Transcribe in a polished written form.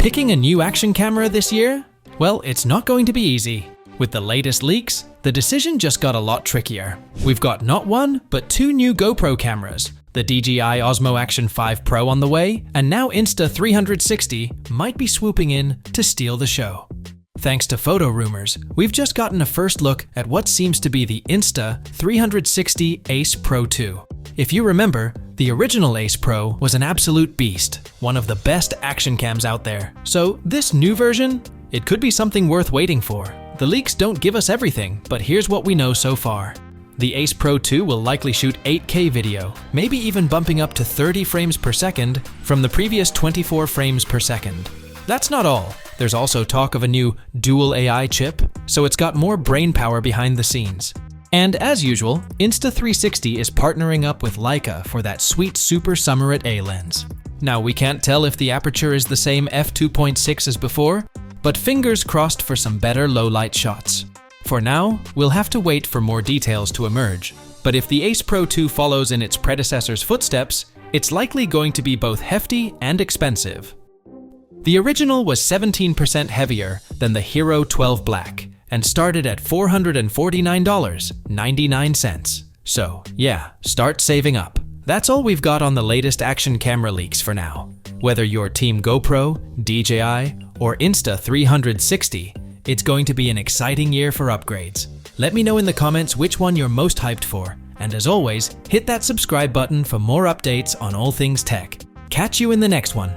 Picking a new action camera this year? Well, it's not going to be easy. With the latest leaks, the decision just got a lot trickier. We've got not one, but two new GoPro cameras, the DJI Osmo Action 5 Pro on the way, and now Insta360 might be swooping in to steal the show. Thanks to photo rumors, we've just gotten a first look at what seems to be the Insta360 Ace Pro 2. If you remember, the original Ace Pro was an absolute beast, one of the best action cams out there. So this new version, it could be something worth waiting for. The leaks don't give us everything, but here's what we know so far. The Ace Pro 2 will likely shoot 8K video, maybe even bumping up to 30 frames per second from the previous 24 frames per second. That's not all. There's also talk of a new dual AI chip, so it's got more brain power behind the scenes. And as usual, Insta360 is partnering up with Leica for that sweet Super Summerit A lens. Now we can't tell if the aperture is the same f2.6 as before, but fingers crossed for some better low-light shots. For now, we'll have to wait for more details to emerge. But if the Ace Pro 2 follows in its predecessor's footsteps, it's likely going to be both hefty and expensive. The original was 17% heavier than the Hero 12 Black and started at $449.99. So yeah, start saving up. That's all we've got on the latest action camera leaks for now. Whether you're Team GoPro, DJI, or Insta360, it's going to be an exciting year for upgrades. Let me know in the comments which one you're most hyped for. And as always, hit that subscribe button for more updates on all things tech. Catch you in the next one.